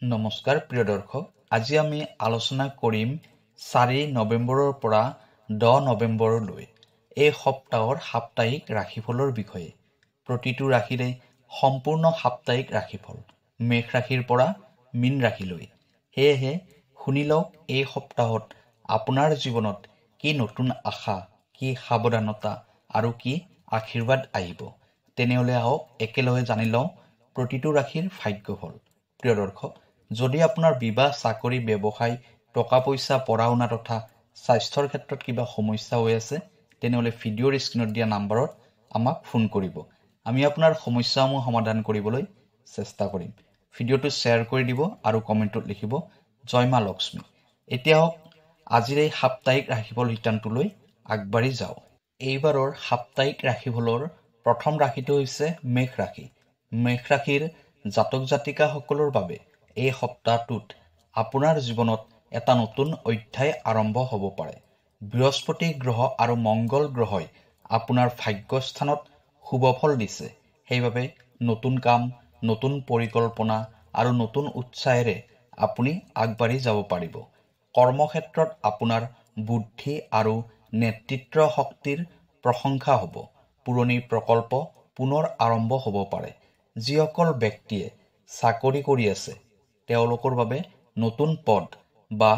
নমস্কাৰ প্ৰিয় দৰ্শক, আজি আমি আলোচনা কৰিম 4 নৱেম্বৰৰ পৰা 10 নৱেম্বৰলৈ এই সপ্তাহৰ সাপ্তাহিক ৰাশিফলৰ বিষয়ে। প্ৰতিটো ৰাশিৰে সম্পূৰ্ণ সাপ্তাহিক ৰাশিফল মেষ ৰাশিৰ পৰা মীন ৰাশিলৈ। সেয়েহে শুনি লওক এই সপ্তাহত আপোনাৰ জীৱনত কি নতুন আশা, কি সাৱধানতা আৰু কি আশীৰ্বাদ আহিব। তেনেহ'লে আহক একেলগে জানি লওঁ প্ৰতিটো ৰাশিৰ ভাগ্যফল। প্ৰিয় দৰ্শক, যদি আপোনাৰ বিবাহ, চাকৰি, ব্যৱসায়, টকা পইচা, পঢ়া শুনা তথা স্বাস্থ্যৰ ক্ষেত্ৰত কিবা সমস্যা হৈ আছে, তেনেহ'লে ভিডিঅ'ৰ স্ক্ৰীণত দিয়া নাম্বাৰত আমাক ফোন কৰিব। আমি আপোনাৰ সমস্যাসমূহ সমাধান কৰিবলৈ চেষ্টা কৰিম। ভিডিঅ'টো শ্বেয়াৰ কৰি দিব আৰু কমেণ্টত লিখিব জয় মা লক্ষ্মী। এতিয়া হওক আজিৰ এই সাপ্তাহিক ৰাশিফল শিতানটোলৈ আগবাঢ়ি যাওঁ। এইবাৰৰ সাপ্তাহিক ৰাশিফলৰ প্ৰথম ৰাশিটো হৈছে মেষ ৰাশি। মেষ ৰাশিৰ জাতক জাতিকাসকলৰ বাবে এই সপ্তাহটোত আপোনাৰ জীৱনত এটা নতুন অধ্যায় আৰম্ভ হ'ব পাৰে। বৃহস্পতি গ্ৰহ আৰু মংগল গ্ৰহই আপোনাৰ ভাগ্যস্থানত শুভফল দিছে। সেইবাবে নতুন কাম, নতুন পৰিকল্পনা আৰু নতুন উৎসাহেৰে আপুনি আগবাঢ়ি যাব পাৰিব। কৰ্মক্ষেত্ৰত আপোনাৰ বুদ্ধি আৰু নেতৃত্ব শক্তিৰ প্ৰশংসা হ'ব। পুৰণি প্ৰকল্প পুনৰ আৰম্ভ হ'ব পাৰে। যিসকল ব্যক্তিয়ে চাকৰি কৰি আছে তেওঁলোকৰ বাবে নতুন পদ বা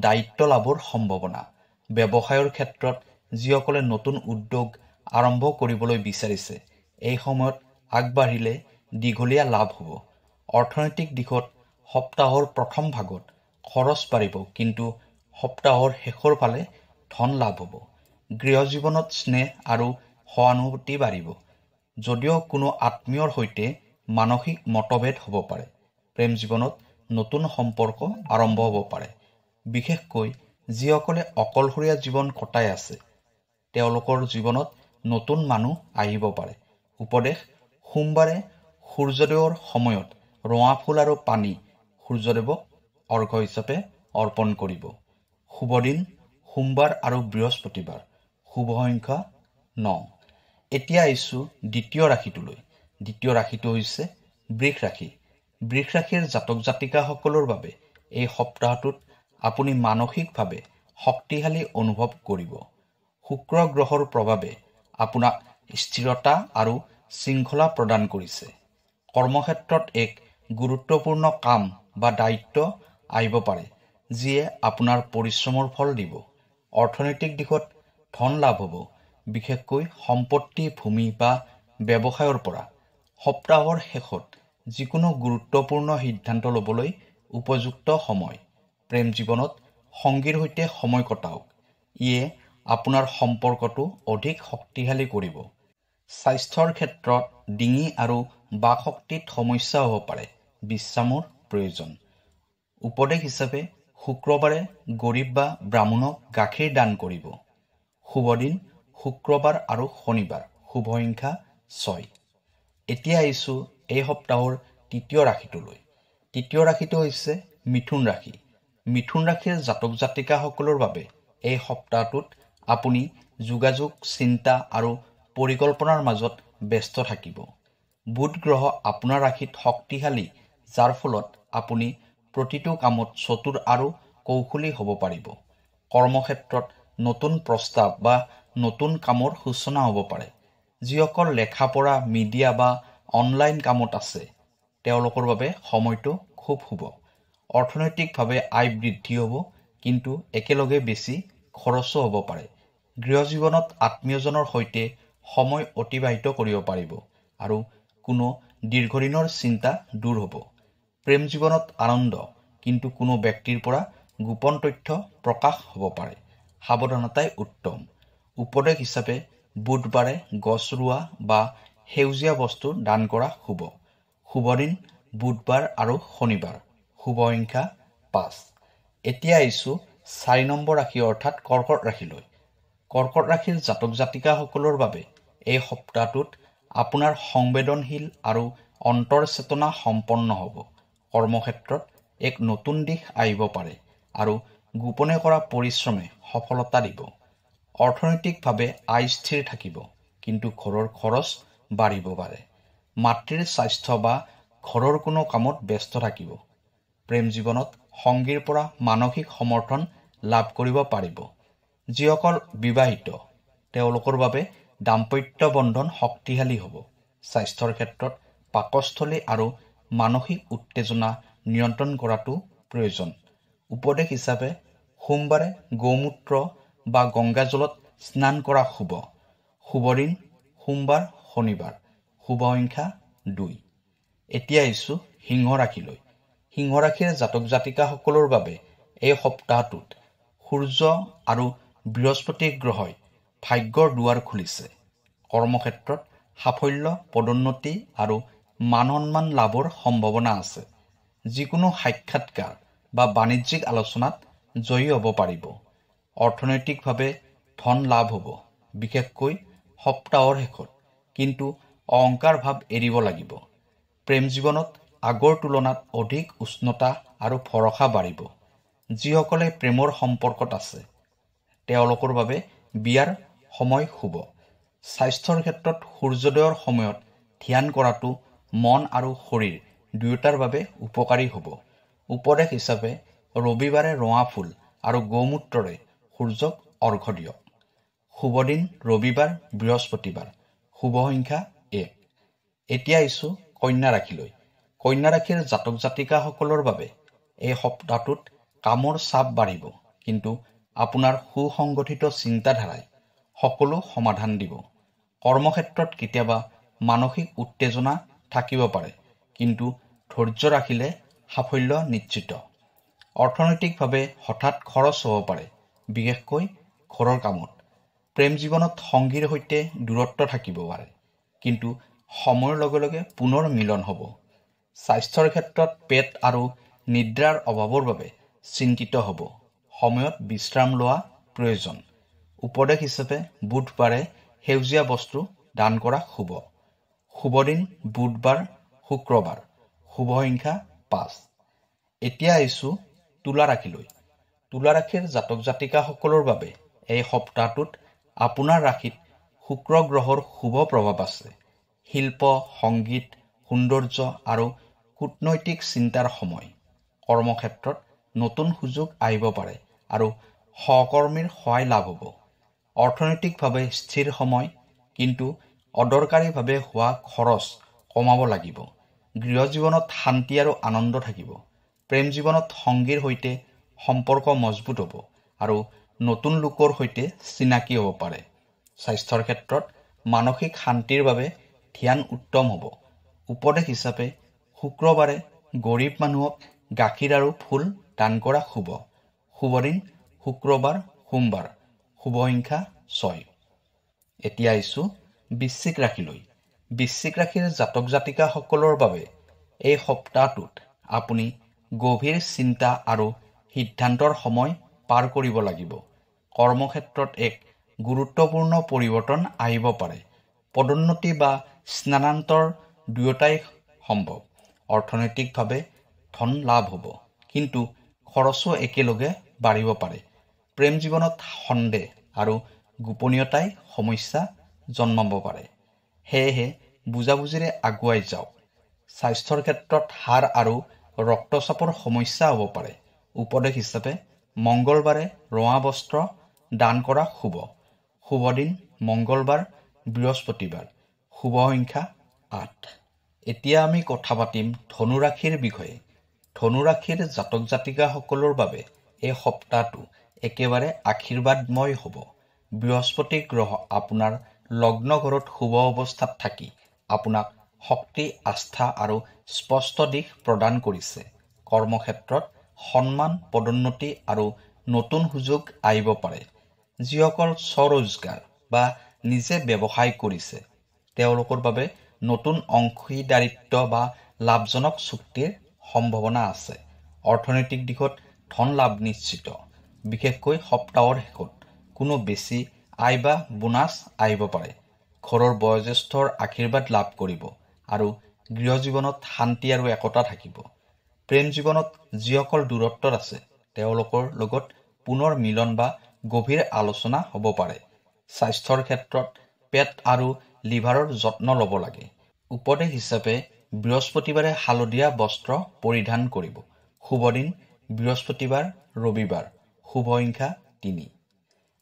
দায়িত্ব লাভৰ সম্ভাৱনা। ব্যৱসায়ৰ ক্ষেত্ৰত যিসকলে নতুন উদ্যোগ আৰম্ভ কৰিবলৈ বিচাৰিছে, এই সময়ত আগবাঢ়িলে দীঘলীয়া লাভ হ'ব। অৰ্থনৈতিক দিশত সপ্তাহৰ প্ৰথম ভাগত খৰচ বাঢ়িব, কিন্তু সপ্তাহৰ শেষৰ ফালে ধন লাভ হ'ব। গৃহ জীৱনত স্নেহ আৰু সহানুভূতি বাঢ়িব। যদিও কোনো আত্মীয়ৰ সৈতে মানসিক মতভেদ হ'ব পাৰে। প্ৰেম জীৱনত নতুন সম্পৰ্ক আৰম্ভ হ'ব পাৰে। বিশেষকৈ যিসকলে অকলশৰীয়া জীৱন কটাই আছে তেওঁলোকৰ জীৱনত নতুন মানুহ আহিব পাৰে। উপদেশ: সোমবাৰে সূৰ্যোদয়ৰ সময়ত ৰঙা ফুল আৰু পানী সূৰ্যদেৱক অৰ্ঘ্য হিচাপে অৰ্পণ কৰিব। শুভ দিন সোমবাৰ আৰু বৃহস্পতিবাৰ। শুভ সংখ্যা 9। এতিয়া আহিছোঁ দ্বিতীয় ৰাশিটোলৈ। দ্বিতীয় ৰাশিটো হৈছে বৃষ ৰাশি। বৃষ ৰাশিৰ জাতক জাতিকাসকলৰ বাবে এই সপ্তাহটোত আপুনি মানসিকভাৱে শক্তিশালী অনুভৱ কৰিব। শুক্ৰ গ্ৰহৰ প্ৰভাৱে আপোনাক স্থিৰতা আৰু শৃংখলা প্ৰদান কৰিছে। কৰ্মক্ষেত্ৰত এক গুৰুত্বপূৰ্ণ কাম বা দায়িত্ব আহিব পাৰে, যিয়ে আপোনাৰ পৰিশ্ৰমৰ ফল দিব। অৰ্থনৈতিক দিশত ধন লাভ হ'ব, বিশেষকৈ সম্পত্তি, ভূমি বা ব্যৱসায়ৰ পৰা। সপ্তাহৰ শেষত যিকোনো গুৰুত্বপূৰ্ণ সিদ্ধান্ত ল'বলৈ উপযুক্ত সময়। প্ৰেম জীৱনত সংগীৰ সৈতে সময় কটাওক। ইয়ে আপোনাৰ সম্পৰ্কটো অধিক শক্তিশালী কৰিব। স্বাস্থ্যৰ ক্ষেত্ৰত ডিঙি আৰু বাকশক্তিত সমস্যা হ'ব পাৰে। বিশ্ৰামৰ প্ৰয়োজন। উপদেশ হিচাপে শুক্ৰবাৰে গৰীব বা ব্ৰাহ্মণক গাখীৰ দান কৰিব। শুভ দিন শুক্ৰবাৰ আৰু শনিবাৰ। শুভ সংখ্যা 6। এতিয়া আহিছোঁ এই সপ্তাহৰ তৃতীয় ৰাশিটোলৈ। তৃতীয় ৰাশিটো হৈছে মিথুন ৰাশি। মিথুন ৰাশিৰ জাতক জাতিকাসকলৰ বাবে এই সপ্তাহটোত আপুনি যোগাযোগ, চিন্তা আৰু পৰিকল্পনাৰ মাজত ব্যস্ত থাকিব। বুধ গ্ৰহ আপোনাৰ ৰাশিত শক্তিশালী, যাৰ ফলত আপুনি প্ৰতিটো কামত চতুৰ আৰু কৌশলী হ'ব পাৰিব। কৰ্মক্ষেত্ৰত নতুন প্ৰস্তাৱ বা নতুন কামৰ সূচনা হ'ব পাৰে। যিসকল লেখাপঢ়া, মিডিয়া বা অনলাইন কামত আছে তেওঁলোকৰ বাবে সময়টো খুব শুভ। অৰ্থনৈতিকভাৱে আয় বৃদ্ধি হ'ব, কিন্তু একেলগে বেছি খৰচো হ'ব পাৰে। গৃহ জীৱনত আত্মীয়জনৰ সৈতে সময় অতিবাহিত কৰিব পাৰিব আৰু কোনো দীৰ্ঘদিনৰ চিন্তা দূৰ হ'ব। প্ৰেম জীৱনত আনন্দ, কিন্তু কোনো ব্যক্তিৰ পৰা গোপন তথ্য প্ৰকাশ হ'ব পাৰে। সাৱধানতাই উত্তম। উপদেশ হিচাপে বুধবাৰে গছ ৰোৱা বা সেউজীয়া বস্তু দান কৰা শুভ। শুভ দিন বুধবাৰ আৰু শনিবাৰ। শুভ সংখ্যা 5। এতিয়া আহিছোঁ 4 নম্বৰ ৰাশি অৰ্থাৎ কৰ্কট ৰাশিলৈ। কৰ্কট ৰাশিৰ জাতক জাতিকাসকলৰ বাবে এই সপ্তাহটোত আপোনাৰ সংবেদনশীল আৰু অন্তৰ চেতনা সম্পন্ন হ'ব। কৰ্মক্ষেত্ৰত এক নতুন দিশ আহিব পাৰে আৰু গোপনে কৰা পৰিশ্ৰমে সফলতা দিব। অৰ্থনৈতিকভাৱে আয় স্থিৰ থাকিব, কিন্তু ঘৰৰ খৰচ বাঢ়িব পাৰে। মাতৃৰ স্বাস্থ্য বা ঘৰৰ কোনো কামত ব্যস্ত থাকিব। প্ৰেম জীৱনত সংগীৰ পৰা মানসিক সমৰ্থন লাভ কৰিব পাৰিব। যিসকল বিবাহিত তেওঁলোকৰ বাবে দাম্পত্য বন্ধন শক্তিশালী হ'ব। স্বাস্থ্যৰ ক্ষেত্ৰত পাকস্থলী আৰু মানসিক উত্তেজনা নিয়ন্ত্ৰণ কৰাটো প্ৰয়োজন। উপদেশ হিচাপে সোমবাৰে গৌমূত্ৰ বা গংগাজলত স্নান কৰা শুভ। শুভ দিন সোমবাৰ শনিবাৰ। শুভ সংখ্যা 2। এতিয়া আহিছোঁ সিংহ ৰাশিলৈ। সিংহ ৰাশিৰ জাতক জাতিকাসকলৰ বাবে এই সপ্তাহটোত সূৰ্য আৰু বৃহস্পতি গ্ৰহই ভাগ্যৰ দুৱাৰ খুলিছে। কৰ্মক্ষেত্ৰত সাফল্য, পদোন্নতি আৰু মান সন্মান লাভৰ সম্ভাৱনা আছে। যিকোনো সাক্ষাৎকাৰ বা বাণিজ্যিক আলোচনাত জয়ী হ'ব পাৰিব। অৰ্থনৈতিকভাৱে ধন লাভ হ'ব, বিশেষকৈ সপ্তাহৰ শেষত, কিন্তু অহংকাৰ ভাৱ এৰিব লাগিব। প্ৰেম জীৱনত আগৰ তুলনাত অধিক উষ্ণতা আৰু ভৰসা বাঢ়িব। যিসকলে প্ৰেমৰ সম্পৰ্কত আছে তেওঁলোকৰ বাবে বিয়াৰ সময় শুভ। স্বাস্থ্যৰ ক্ষেত্ৰত সূৰ্যোদয়ৰ সময়ত ধ্যান কৰাটো মন আৰু শৰীৰ দুয়োটাৰ বাবে উপকাৰী হ'ব। উপদেশ হিচাপে ৰবিবাৰে ৰঙা ফুল আৰু গৌমূত্ৰৰে সূৰ্যক অৰ্ঘ্য দিয়ক। শুভ দিন ৰবিবাৰ, বৃহস্পতিবাৰ। শুভ সংখ্যা 1। এতিয়া আহিছোঁ কন্যা ৰাশিলৈ। কন্যা ৰাশিৰ জাতক জাতিকাসকলৰ বাবে এই সপ্তাহটোত কামৰ চাপ বাঢ়িব, কিন্তু আপোনাৰ সুসংগঠিত চিন্তাধাৰাই সকলো সমাধান দিব। কৰ্মক্ষেত্ৰত কেতিয়াবা মানসিক উত্তেজনা থাকিব পাৰে, কিন্তু ধৈৰ্য ৰাখিলে সাফল্য নিশ্চিত। অৰ্থনৈতিকভাৱে হঠাৎ খৰচ হ'ব পাৰে, বিশেষকৈ ঘৰৰ কামত। প্ৰেম জীৱনত সংগীৰ সৈতে দূৰত্ব থাকিব পাৰে, কিন্তু সময়ৰ লগে লগে পুনৰ মিলন হ'ব। স্বাস্থ্যৰ ক্ষেত্ৰত পেট আৰু নিদ্ৰাৰ অভাৱৰ বাবে চিন্তিত হ'ব। সময়ত বিশ্ৰাম লোৱা প্ৰয়োজন। উপদেশ হিচাপে বুধবাৰে সেউজীয়া বস্তু দান কৰা শুভ। শুভ দিন বুধবাৰ, শুক্ৰবাৰ। শুভ সংখ্যা 5। এতিয়া আহিছোঁ তুলা ৰাশিলৈ। তুলা ৰাশিৰ জাতক জাতিকাসকলৰ বাবে এই সপ্তাহটোত আপোনাৰ ৰাশিত শুক্ৰ গ্ৰহৰ শুভ প্ৰভাৱ আছে। শিল্প, সংগীত, সৌন্দৰ্য আৰু কূটনৈতিক চিন্তাৰ সময়। কৰ্মক্ষেত্ৰত নতুন সুযোগ আহিব পাৰে আৰু সহকৰ্মীৰ সহায় লাভ হ'ব। অৰ্থনৈতিকভাৱে স্থিৰ সময়, কিন্তু অদৰকাৰীভাৱে হোৱা খৰচ কমাব লাগিব। গৃহ জীৱনত শান্তি আৰু আনন্দ থাকিব। প্ৰেম জীৱনত সংগীৰ সৈতে সম্পৰ্ক মজবুত হ'ব আৰু নতুন লোকৰ সৈতে চিনাকি হ'ব পাৰে। স্বাস্থ্যৰ ক্ষেত্ৰত মানসিক শান্তিৰ বাবে ধ্যান উত্তম হ'ব। উপদেশ হিচাপে শুক্ৰবাৰে গৰীব মানুহক গাখীৰ আৰু ফুল দান কৰা শুভ। শুভ দিন শুক্ৰবাৰ, সোমবাৰ। শুভ সংখ্যা 6। এতিয়া আহিছোঁ বৃশ্চিক ৰাশিলৈ। বৃশ্চিক ৰাশিৰ জাতক জাতিকাসকলৰ বাবে এই সপ্তাহটোত আপুনি গভীৰ চিন্তা আৰু সিদ্ধান্তৰ সময় পাৰ কৰিব লাগিব। কৰ্মক্ষেত্ৰত এক গুৰুত্বপূৰ্ণ পৰিৱৰ্তন আহিব পাৰে। পদোন্নতি বা স্থানান্তৰ দুয়োটাই সম্ভৱ। অৰ্থনৈতিকভাৱে ধন লাভ হ'ব, কিন্তু খৰচো একেলগে বাঢ়িব পাৰে। প্ৰেম জীৱনত সন্দেহ আৰু গোপনীয়তাই সমস্যা জন্মাব পাৰে। সেয়েহে বুজাবুজিৰে আগুৱাই যাওক। স্বাস্থ্যৰ ক্ষেত্ৰত হাড় আৰু ৰক্তচাপৰ সমস্যা হ'ব পাৰে। উপদেশ হিচাপে মংগলবাৰে ৰঙা বস্ত্ৰ দান কৰা শুভ। শুভ দিন মংগলবাৰ, বৃহস্পতিবাৰ। শুভ সংখ্যা 8। এতিয়া আমি কথা পাতিম ধনু ৰাশিৰ বিষয়ে। ধনু ৰাশিৰ জাতক জাতিকাসকলৰ বাবে এই সপ্তাহটো একেবাৰে আশীৰ্বাদময় হ'ব। বৃহস্পতি গ্ৰহ আপোনাৰ লগ্ন ঘৰত শুভ অৱস্থাত থাকি আপোনাক শক্তি, আস্থা আৰু স্পষ্ট দিশ প্ৰদান কৰিছে। কৰ্মক্ষেত্ৰত সন্মান, পদোন্নতি আৰু নতুন সুযোগ আহিব পাৰে। যিসকল স্বৰোজগাৰ বা নিজে ব্যৱসায় কৰিছে তেওঁলোকৰ বাবে নতুন অংশীদাৰিত্ব বা লাভজনক চুক্তিৰ সম্ভাৱনা আছে। অৰ্থনৈতিক দিশত ধন লাভ নিশ্চিত, বিশেষকৈ সপ্তাহৰ শেষত কোনো বেছি আয় বা বোনাছ আহিব পাৰে। ঘৰৰ বয়োজ্যেষ্ঠৰ আশীৰ্বাদ লাভ কৰিব আৰু গৃহ জীৱনত শান্তি আৰু একতা থাকিব। প্ৰেম জীৱনত যিসকল দূৰত্বত আছে তেওঁলোকৰ লগত পুনৰ মিলন বা গভীৰ আলোচনা হ'ব পাৰে। স্বাস্থ্যৰ ক্ষেত্ৰত পেট আৰু লিভাৰৰ যত্ন ল'ব লাগে। উপদেশ হিচাপে বৃহস্পতিবাৰে হালধীয়া বস্ত্ৰ পৰিধান কৰিব। শুভ দিন বৃহস্পতিবাৰ ৰবিবাৰ শুভ সংখ্যা 3।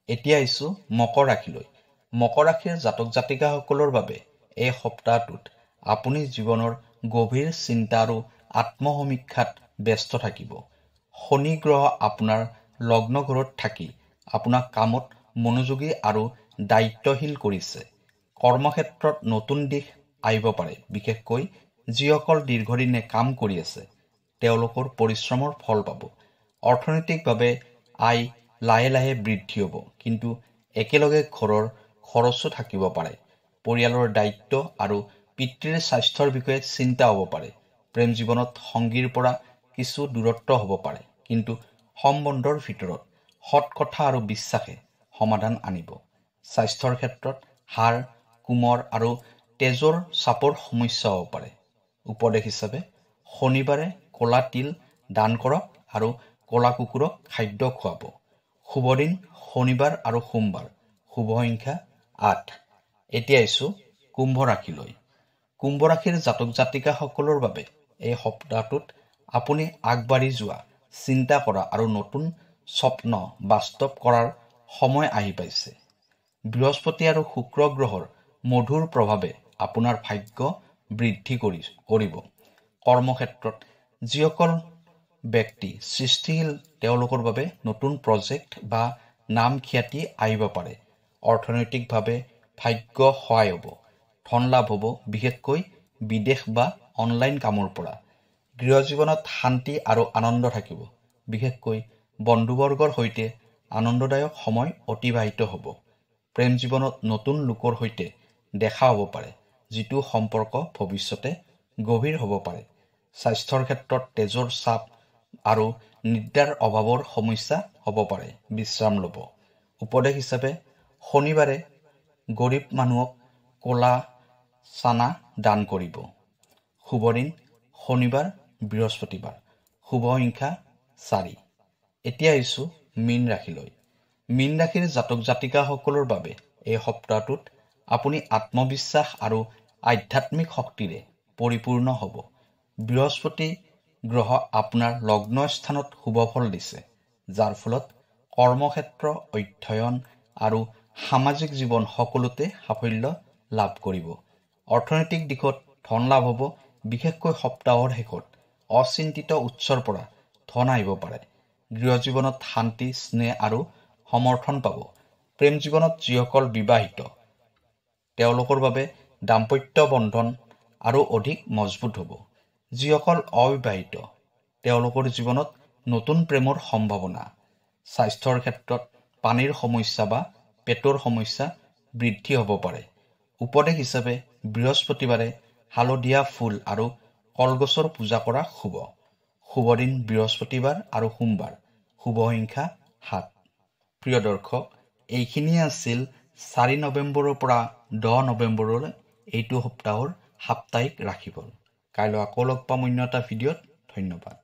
এতিয়া আহিছোঁ মকৰ ৰাশিলৈ। মকৰ ৰাশিৰ জাতক জাতিকাসকলৰ বাবে এই সপ্তাহটোত আপুনি জীৱনৰ গভীৰ চিন্তা আৰু আত্মসমীক্ষাত ব্যস্ত থাকিব। শনি গ্ৰহ আপোনাৰ লগ্ন ঘৰত থাকি আপোনাক কামত মনোযোগী আৰু দায়িত্বশীল কৰিছে। কৰ্মক্ষেত্ৰত নতুন দিশ আহিব পাৰে, বিশেষকৈ যিসকল দীৰ্ঘদিনে কাম কৰি আছে তেওঁলোকৰ পৰিশ্ৰমৰ ফল পাব। অৰ্থনৈতিকভাৱে আয় লাহে লাহে বৃদ্ধি হ'ব, কিন্তু একেলগে ঘৰৰ খৰচো থাকিব পাৰে। পৰিয়ালৰ দায়িত্ব আৰু পিতৃৰ স্বাস্থ্যৰ বিষয়ে চিন্তা হ'ব পাৰে। প্ৰেম জীৱনত সংগীৰ পৰা কিছু দূৰত্ব হ'ব পাৰে, কিন্তু সম্বন্ধৰ ভিতৰত সৎ কথা আৰু বিশ্বাসে সমাধান আনিব। স্বাস্থ্যৰ ক্ষেত্ৰত হাড়, কোমৰ আৰু তেজৰ চাপৰ সমস্যা হ'ব পাৰে। উপদেশ হিচাপে শনিবাৰে ক'লা তিল দান কৰক আৰু ক'লা কুকুৰক খাদ্য খুৱাব। শুভ দিন শনিবাৰ আৰু সোমবাৰ শুভ সংখ্যা 8। এতিয়া আহিছোঁ কুম্ভ ৰাশিলৈ। কুম্ভ ৰাশিৰ জাতক জাতিকাসকলৰ বাবে এই সপ্তাহটোত আপুনি আগবাঢ়ি যোৱা, চিন্তা কৰা আৰু নতুন স্বপ্ন বাস্তৱ কৰাৰ সময় আহি পাইছে। বৃহস্পতি আৰু শুক্ৰ গ্ৰহৰ মধুৰ প্ৰভাৱে আপোনাৰ ভাগ্য বৃদ্ধি কৰিব। কৰ্মক্ষেত্ৰত যিসকল ব্যক্তি সৃষ্টিশীল তেওঁলোকৰ বাবে নতুন প্ৰজেক্ট বা নাম খ্যাতি আহিব পাৰে। অৰ্থনৈতিকভাৱে ভাগ্য সহায় হ'ব, ধন লাভ হ'ব, বিশেষকৈ বিদেশ বা অনলাইন কামৰ পৰা। গৃহ জীৱনত শান্তি আৰু আনন্দ থাকিব, বিশেষকৈ বন্ধুবৰ্গৰ সৈতে আনন্দদায়ক সময় অতিবাহিত হ'ব। প্ৰেম জীৱনত নতুন লোকৰ সৈতে দেখা হ'ব পাৰে, যিটো সম্পৰ্ক ভৱিষ্যতে গভীৰ হ'ব পাৰে। স্বাস্থ্যৰ ক্ষেত্ৰত তেজৰ চাপ আৰু নিদ্ৰাৰ অভাৱৰ সমস্যা হ'ব পাৰে, বিশ্ৰাম ল'ব। উপদেশ হিচাপে শনিবাৰে গৰীব মানুহক ক'লা চানা দান কৰিব। শুভ দিন শনিবাৰ বৃহস্পতিবাৰ শুভ সংখ্যা 4। এতিয়া আহিছোঁ মীন ৰাশিলৈ। মীন ৰাশিৰ জাতক জাতিকাসকলৰ বাবে এই সপ্তাহটোত আপুনি আত্মবিশ্বাস আৰু আধ্যাত্মিক শক্তিৰে পৰিপূৰ্ণ হ'ব। বৃহস্পতি গ্ৰহ আপোনাৰ লগ্ন স্থানত শুভ ফল দিছে, যাৰ ফলত কৰ্মক্ষেত্ৰ, অধ্যয়ন আৰু সামাজিক জীৱন সকলোতে সাফল্য লাভ কৰিব। অৰ্থনৈতিক দিশত ধন লাভ হ'ব, বিশেষকৈ সপ্তাহৰ শেষত অচিন্তিত উৎসৰ পৰা ধন আহিব পাৰে। গৃহ জীৱনত শান্তি, স্নেহ আৰু সমৰ্থন পাব। প্ৰেম জীৱনত যিসকল বিবাহিত তেওঁলোকৰ বাবে দাম্পত্য বন্ধন আৰু অধিক মজবুত হ'ব। যিসকল অবিবাহিত তেওঁলোকৰ জীৱনত নতুন প্ৰেমৰ সম্ভাৱনা। স্বাস্থ্যৰ ক্ষেত্ৰত পানীৰ সমস্যা বা পেটৰ সমস্যা বৃদ্ধি হ'ব পাৰে। উপদেশ হিচাপে বৃহস্পতিবাৰে হালধীয়া ফুল আৰু কলগছৰ পূজা কৰা শুভ। শুভ দিন বৃহস্পতিবাৰ আৰু সোমবাৰ শুভ সংখ্যা 7। প্ৰিয় দৰ্শক, এইখিনিয়ে আছিল 4 নৱেম্বৰৰ পৰা 10 নৱেম্বৰলৈ এইটো সপ্তাহৰ সাপ্তাহিক ৰাশিফল। কাইলৈ আকৌ লগ পাম অন্য এটা ভিডিঅ'ত। ধন্যবাদ।